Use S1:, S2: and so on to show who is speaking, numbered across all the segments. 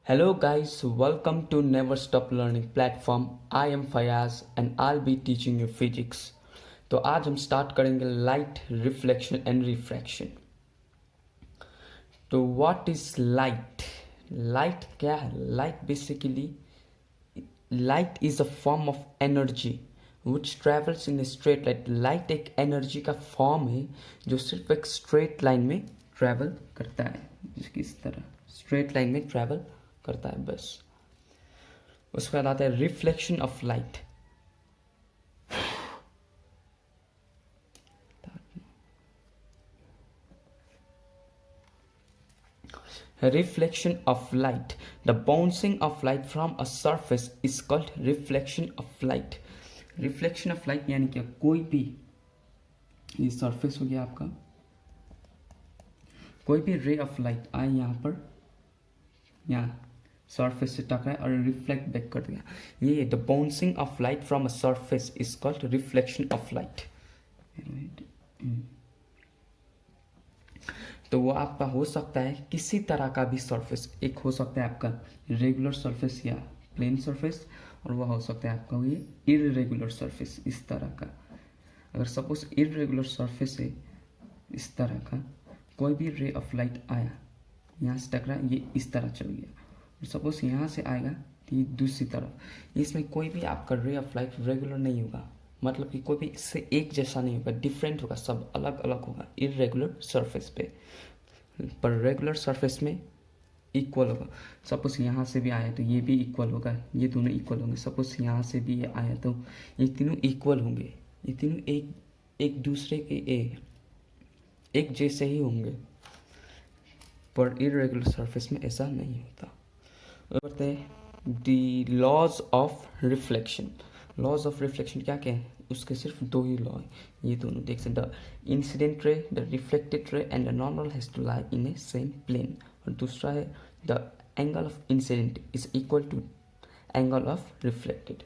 S1: Hello guys, welcome to Never Stop Learning platform. I am Fayaz and I'll be teaching you physics. तो आज हम start करेंगे light reflection and refraction. तो what is light? Light क्या है? Light basically light is a form of energy which travels in straight line. Light एक energy का form है जो सिर्फ एक स्ट्रेट लाइन में ट्रेवल करता है, इस तरह स्ट्रेट लाइन में ट्रेवल करता है बस. उसके बाद आता है reflection of light. Reflection of light. The bouncing of light from a surface is called reflection of light. Reflection of light यानी क्या? कोई भी, ये सरफेस हो गया आपका, कोई भी रे ऑफ लाइट आए यहाँ पर, यहाँ सरफेस से टकराए और रिफ्लेक्ट बैक कर दिया, ये the bouncing off light from a surface is called reflection of light. तो वो आपका हो सकता है किसी तरह का भी सरफेस. एक हो सकता है आपका रेगुलर सरफेस या प्लेन सरफेस, और वह हो सकता है आपका ये इरेगुलर सरफेस इस तरह का. अगर सपोज इरेगुलर सरफेस है इस तरह का, कोई भी रे ऑफ लाइट आया, यहाँ से टकरा, ये इस तरह चल गया, और सपोज यहाँ से आएगा तो ये दूसरी तरफ, इसमें कोई भी आपका रे ऑफ लाइट रेगुलर नहीं होगा. मतलब कि कोई भी इससे एक जैसा नहीं होगा, डिफरेंट होगा, सब अलग अलग होगा इरेगुलर सरफेस पे. पर रेगुलर सरफेस में इक्वल होगा. सपोज यहाँ से भी आया तो ये भी इक्वल होगा, ये दोनों इक्वल होंगे. सपोज यहाँ से भी ये आया तो ये तीनों इक्वल होंगे, ये तीनों एक दूसरे के एक जैसे ही होंगे. पर इरेगुलर सरफेस में ऐसा नहीं होता. बढ़ते हैं the laws of reflection. Laws of reflection क्या क्या है? उसके सिर्फ दो ही लॉ है, ये दोनों देख सकते. The incident ray, the reflected ray and the normal has to lie in a same plane. और दूसरा है the angle of incident is equal to angle of reflected.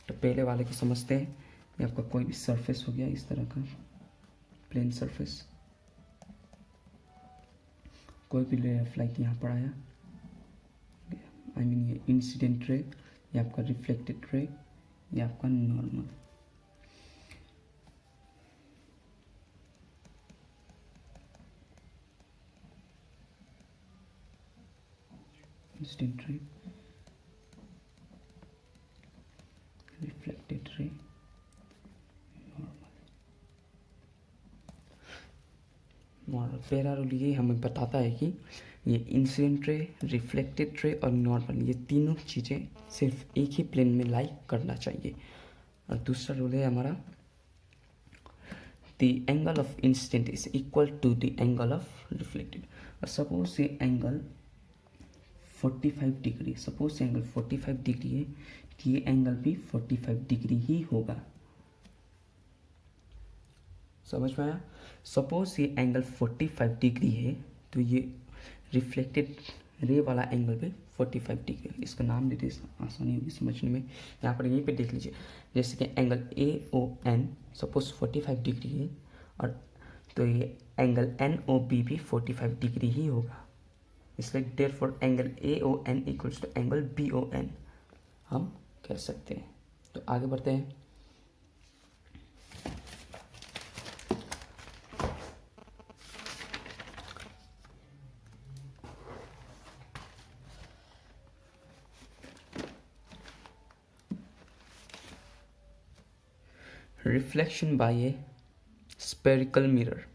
S1: तो पहले वाले को समझते हैं. ये आपका कोई भी सरफेस हो गया इस तरह का प्लेन सरफेस, कोई भी रे ऑफ लाइट यहाँ पर आया, आई मीन ये इंसिडेंट रे, ये आपका रिफ्लेक्टेड रे, ये आपका normal. Incident ray, reflected ray, normal. पहला रूल ये हमें बताता है कि ये इंसिडेंट रे, रिफ्लेक्टेड रे और नॉर्मल, ये तीनों चीज़ें सिर्फ एक ही प्लेन में लाई करना चाहिए. और दूसरा रूल है हमारा the angle of incident is equal to the angle of reflected. और सपोज ये angle 45 degree, suppose angle 45 degree है तो ये एंगल भी 45 डिग्री ही होगा. समझ में आया? सपोज ये एंगल 45 डिग्री है तो ये रिफ्लेक्टेड रे वाला एंगल पे 45 डिग्री. इसका नाम देते आसानी होगी समझने में. यहाँ पर यहीं पे देख लीजिए, जैसे कि एंगल AON सपोज 45 डिग्री है, और तो ये एंगल NOB भी 45 डिग्री ही होगा. इसलिए therefore angle AON equals to angle BON हम कह सकते हैं. तो आगे बढ़ते हैं. Reflection by a spherical mirror.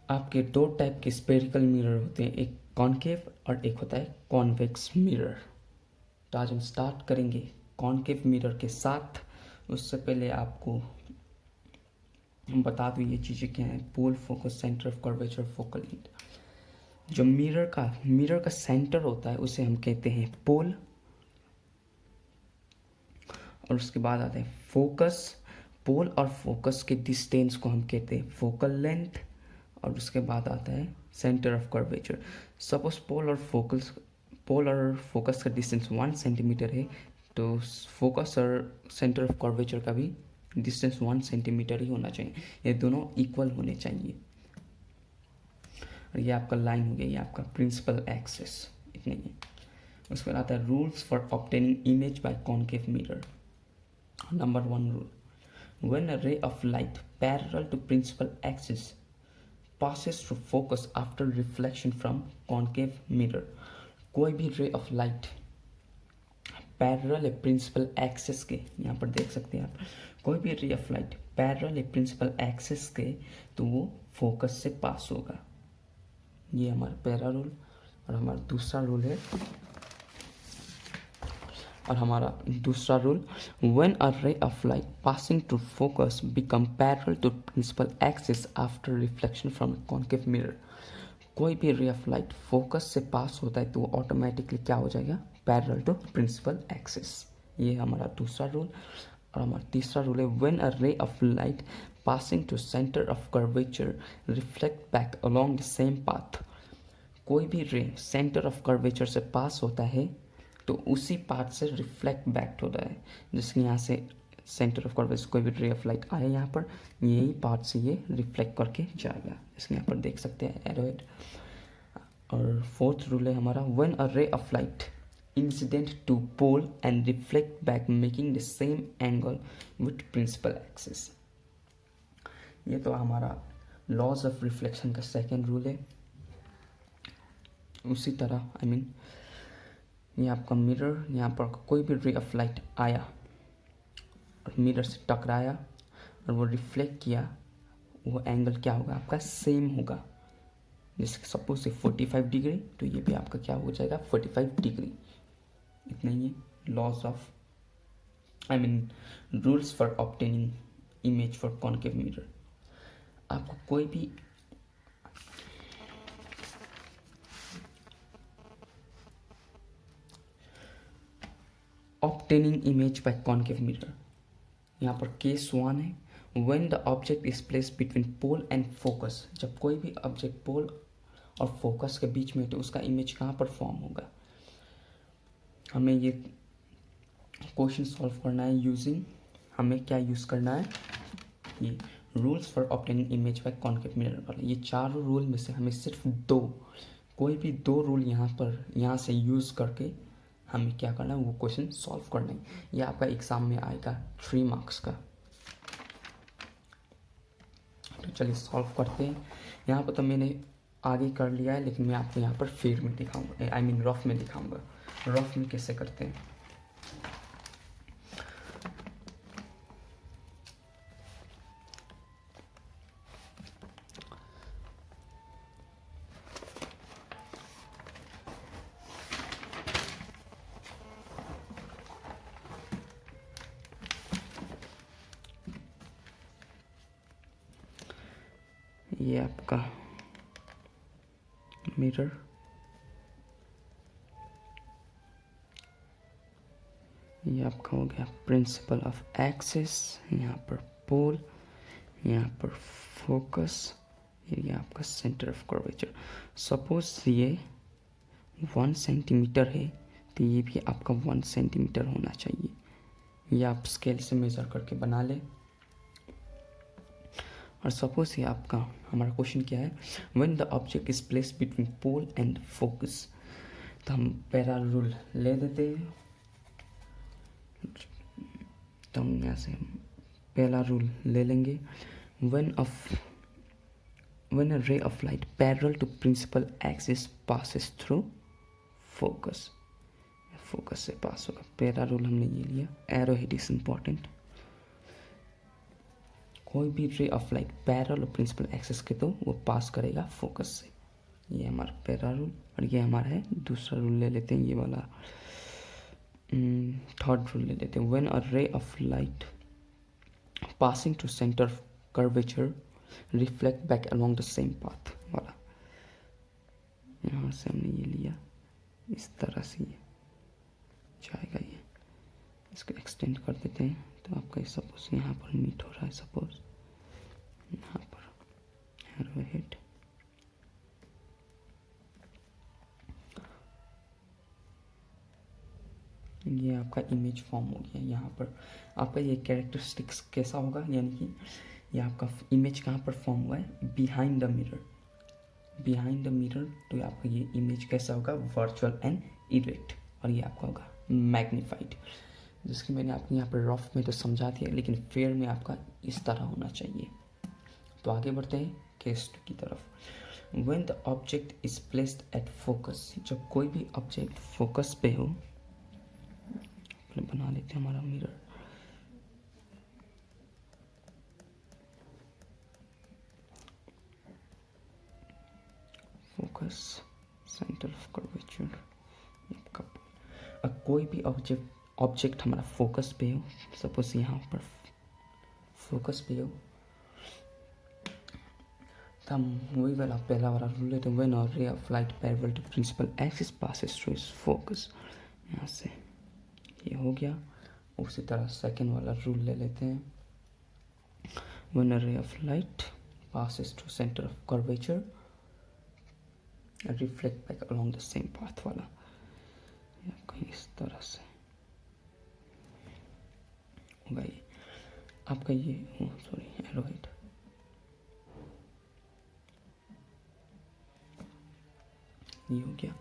S1: आपके दो टाइप के स्पेरिकल मिरर होते हैं, एक कॉनकेव और एक होता है कॉन्वेक्स मिरर. तो आज हम स्टार्ट करेंगे कॉनकेव मिरर के साथ. उससे पहले आपको हम बता दूँ ये चीज़ें क्या हैं. Pole, focus, centre of curvature, focal length. जो मिरर का सेंटर होता है उसे हम कहते हैं पोल, और उसके बाद आता है फोकस. पोल और फोकस के डिस्टेंस को हम कहते हैं फोकल लेंथ, और उसके बाद आता है सेंटर ऑफ कर्वेचर. सपोज पोल और फोकस का डिस्टेंस 1 सेंटीमीटर है, तो फोकस और सेंटर ऑफ कर्वेचर का भी डिस्टेंस 1 सेंटीमीटर ही होना चाहिए. ये दोनों इक्वल होने चाहिए. और ये आपका लाइन हो गया, ये आपका प्रिंसिपल एक्सिस, इतने ही. उसके बाद आता है rules for obtaining image by concave mirror. Number 1 rule, when a ray of light parallel to principal axis passes through focus after reflection from concave mirror। कोई भी रे ऑफ लाइट पैरेलल है principal axis के, यहाँ पर देख सकते हैं आप, कोई भी रे ऑफ लाइट पैरेलल है प्रिंसिपल एक्सिस के तो वो फोकस से पास होगा। ये हमारा पहला रूल। और हमारा दूसरा रूल है, when a ray of light passing to focus become parallel to principal axis after reflection from concave mirror. कोई भी रे ऑफ लाइट फोकस से पास होता है तो वो ऑटोमेटिकली क्या हो जाएगा, पैरेलल टू प्रिंसिपल एक्सिस। ये हमारा दूसरा रूल। और हमारा तीसरा रूल है, when a ray of light passing to centre of curvature reflect back along the same path. कोई भी रे सेंटर ऑफ कर्वेचर से पास होता है तो उसी पाथ से रिफ्लेक्ट बैक होता है। जैसे यहाँ से सेंटर ऑफ कर्वेचर कोई भी रे ऑफ लाइट आया यहाँ पर, यही पाथ से ये रिफ्लेक्ट करके जाएगा। इसके यहाँ पर देख सकते हैं एरोहेड। और फोर्थ रूल है हमारा, when a ray of light incident to pole and reflect back making the same angle with principal axis. ये तो हमारा लॉज ऑफ रिफ्लेक्शन का सेकेंड रूल है। उसी तरह ये आपका मिरर, यहाँ पर कोई भी रे ऑफ लाइट आया और मिरर से टकराया और वो रिफ्लेक्ट किया, वो एंगल क्या होगा आपका, सेम होगा। जैसे सपोज से 45 डिग्री तो ये भी आपका क्या हो जाएगा 45 डिग्री। इतना ही laws of rules for obtaining image for concave mirror. आपको कोई भी obtaining image by concave mirror, यहाँ पर केस 1 है, when the object is placed between pole and focus. जब कोई भी ऑब्जेक्ट पोल और फोकस के बीच में तो उसका इमेज कहाँ पर फॉर्म होगा। हमें ये क्वेश्चन सॉल्व करना है यूजिंग, हमें क्या यूज़ करना है, ये rules for obtaining image by concave mirror वाले। ये चारों रूल में से हमें सिर्फ कोई भी 2 रूल यहाँ से यूज़ करके हमें क्या करना है, वो क्वेश्चन सॉल्व करना है। ये आपका एग्जाम में आएगा 3 मार्क्स का। तो चलिए सॉल्व करते हैं। यहाँ पर तो मैंने आगे कर लिया है, लेकिन मैं आपको यहाँ पर फेर में दिखाऊंगा, रफ में दिखाऊंगा, रफ में कैसे करते हैं। ये आपका मिरर, ये आपका हो गया प्रिंसिपल ऑफ एक्सिस, यहाँ पर पोल, यहाँ पर फोकस, ये आपका सेंटर ऑफ कर्वेचर। सपोज ये 1 सेंटीमीटर है तो ये भी आपका 1 सेंटीमीटर होना चाहिए। ये आप स्केल से मेज़र करके बना ले। और सपोज ये आपका हमारा क्वेश्चन क्या है, when the object is placed between pole and focus. तो हम पहला रूल ले देते हैं, तो हम यहाँ से पहला रूल ले लेंगे, when a ray of light parallel to principal axis passes through focus, focus से पास होगा। पहला रूल हमने ये लिया, एरो हेड इज इंपॉर्टेंट। कोई भी ray of light parallel principal axis के तो वो पास करेगा फोकस से। ये हमारा पहला रूल। और ये हमारा है दूसरा रूल, ले लेते हैं ये वाला, थर्ड रूल ले लेते हैं, when a ray of light passing to centre of curvature reflect back along the same path वाला। यहाँ से हमने ये लिया, इस तरह से ये जाएगा, ये इसको एक्सटेंड कर देते हैं। तो आपका सपोज यहाँ पर मीट हो रहा है, सपोज यहाँ पर एरो हेड, ये आपका इमेज फॉर्म हो गया। यहाँ पर आपका ये कैरेक्टरिस्टिक्स कैसा होगा, यानी कि ये आपका इमेज कहाँ पर फॉर्म हुआ है, behind the mirror, behind the mirror. तो आपका ये इमेज कैसा होगा, वर्चुअल एंड इरेक्ट और ये आपका होगा मैग्नीफाइड, जिसकी मैंने आपको यहाँ पर रफ में तो समझा दिया, लेकिन फेयर में आपका इस तरह होना चाहिए। तो आगे बढ़ते हैं केस 2 की तरफ। When the object is placed at focus, जब कोई भी ऑब्जेक्ट फोकस पे हो, बना लेते हैं हमारा mirror. Focus, centre of curvature, कोई भी ऑब्जेक्ट हमारा फोकस पे हो, सपोज यहाँ पर फोकस पे हो, तो हम वही वाला पहला वाला रूल लेते हैं, when a ray of light parallel to principal axis passes through its focus. यहाँ से ये हो गया। उसी तरह सेकेंड वाला रूल ले लेते हैं, when a ray of light passes through center of curvature and reflect back along the same path वाला, या कहीं इस तरह से होगा ये आपका। ये सॉरी एरोहेड, ये हो गया।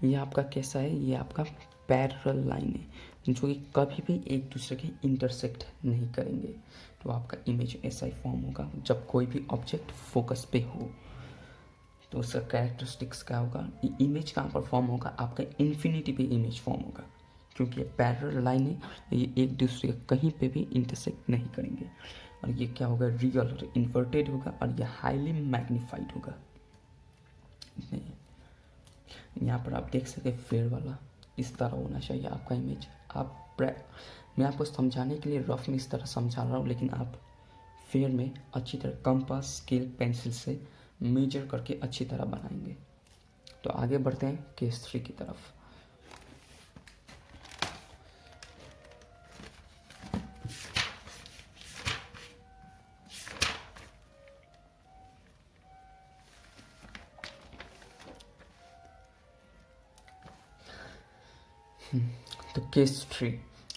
S1: ये आपका कैसा है, ये आपका पैरेलल लाइन है जो कि कभी भी एक दूसरे के इंटरसेक्ट नहीं करेंगे। तो आपका इमेज ऐसा ही फॉर्म होगा जब कोई भी ऑब्जेक्ट फोकस पे हो। तो उसका कैरेक्टरिस्टिक्स क्या होगा, ये इमेज कहाँ पर फॉर्म होगा, आपका इन्फिनिटी पे इमेज फॉर्म होगा, क्योंकि ये पैरेलल लाइन है, ये एक दूसरे के कहीं पे भी इंटरसेक्ट नहीं करेंगे। और ये क्या होगा, रियल और इन्वर्टेड होगा, और ये हाईली मैग्नीफाइड होगा। यहाँ पर आप देख सके फेयर वाला इस तरह होना चाहिए आपका इमेज। मैं आपको समझाने के लिए रफ में इस तरह समझा रहा हूँ, लेकिन आप फेयर में अच्छी तरह कंपास, स्केल, पेंसिल से मेजर करके अच्छी तरह बनाएंगे। तो आगे बढ़ते हैं केस 3 की तरफ। तो case 3,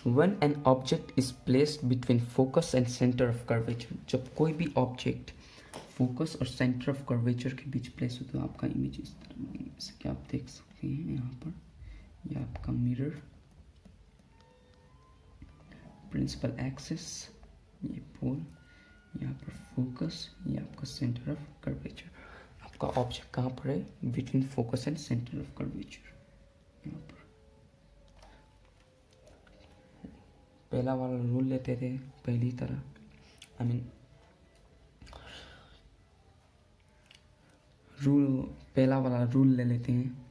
S1: when an object is placed between focus and center of curvature, जब कोई भी ऑब्जेक्ट फोकस और सेंटर ऑफ कर्वेचर के बीच प्लेस हो तो आपका इमेज इस तरह बनेगा। जैसे कि आप देख सकते हैं यहाँ पर, ये आपका मिरर, प्रिंसिपल एक्सिस, ये पोल, यहाँ पर फोकस, ये आपका सेंटर ऑफ कर्वेचर। आपका ऑब्जेक्ट कहाँ पर है, between focus and centre of curvature. यहाँ पर पहला वाला रूल लेते थे पहली तरह, पहला वाला रूल ले लेते हैं,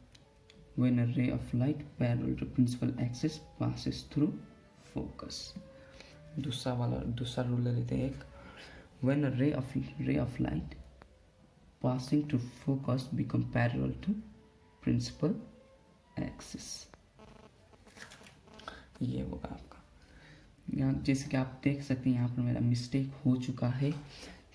S1: when a ray of light parallel to principal axis passes through focus। दूसरा रूल ले लेते हैं एक, when a ray of light passing to focus become parallel to principal axis। ये होगा आपका। यहाँ जैसे कि आप देख सकते हैं यहाँ पर मेरा मिस्टेक हो चुका है,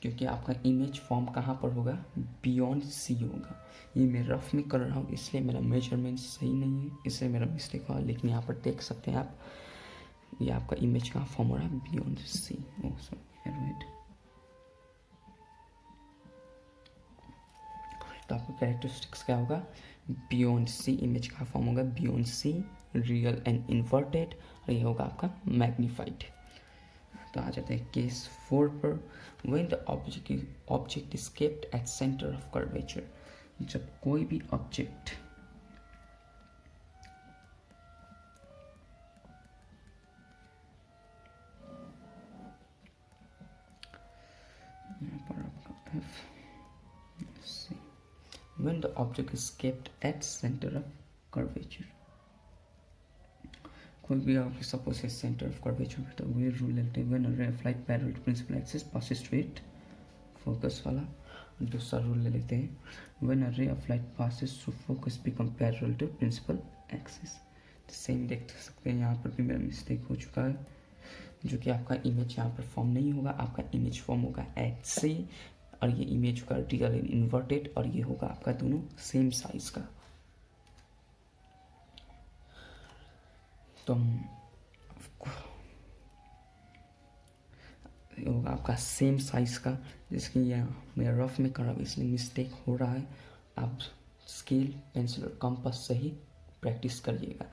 S1: क्योंकि आपका इमेज फॉर्म कहाँ पर होगा, बियॉन्ड सी होगा। ये मैं रफ में कर रहा हूँ, इसलिए मेरा मेजरमेंट सही नहीं है, इसलिए मेरा मिस्टेक हुआ। लेकिन यहाँ पर देख सकते हैं आप, ये आपका इमेज कहाँ फॉर्म हो रहा है, बियॉन्ड सी। तो आपका कैरेक्टरिस्टिक्स क्या होगा, बियॉन्ड सी, इमेज कहाँ फॉर्म होगा, beyond C, real and inverted, और ये होगा आपका मैग्नीफाइड। तो आ जाते हैं केस 4 पर, when the object is kept at center of curvature, जब कोई भी ऑब्जेक्ट यहाँ पर आपका when the object is kept at center of curvature, कोई भी आप सपोज है सेंटर ऑफ कर्वेचर, तो वही रूल लेते हैं, when a ray of light parallel to principal axis passes through it, focus वाला। दूसरा रूल ले लेते हैं, when a ray of light passes through focus become parallel to principal axis. Same देख सकते हैं, यहाँ पर भी मेरा मिस्टेक हो चुका है, जो कि आपका इमेज यहाँ पर फॉर्म नहीं होगा, आपका इमेज फॉर्म होगा एच से, और ये इमेज होगा रियल एंड इन्वर्टेड, और ये होगा आपका दोनों सेम साइज का। तो होगा आपका सेम साइज का, जिसकी यहाँ मैं रफ में कर रहा हूँ इसलिए मिस्टेक हो रहा है। आप स्केल, पेंसिल और कंपास से ही प्रैक्टिस करिएगा।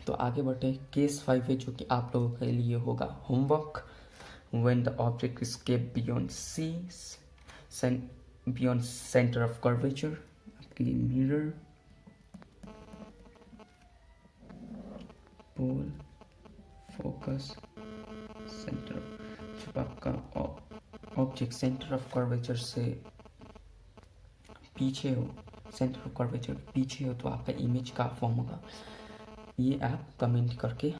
S1: तो आगे बढ़े। केस 5 है जो कि आप लोगों के लिए होगा homework. When the object is kept beyond C, beyond centre of curvature, आपके लिए मिरर, पोल, फोकस, सेंटर। जब आपका ऑब्जेक्ट सेंटर ऑफ कर्वेचर से पीछे हो, सेंटर ऑफ कर्वेचर पीछे हो, तो आपका इमेज का फॉर्म होगा। ये आप कमेंट करके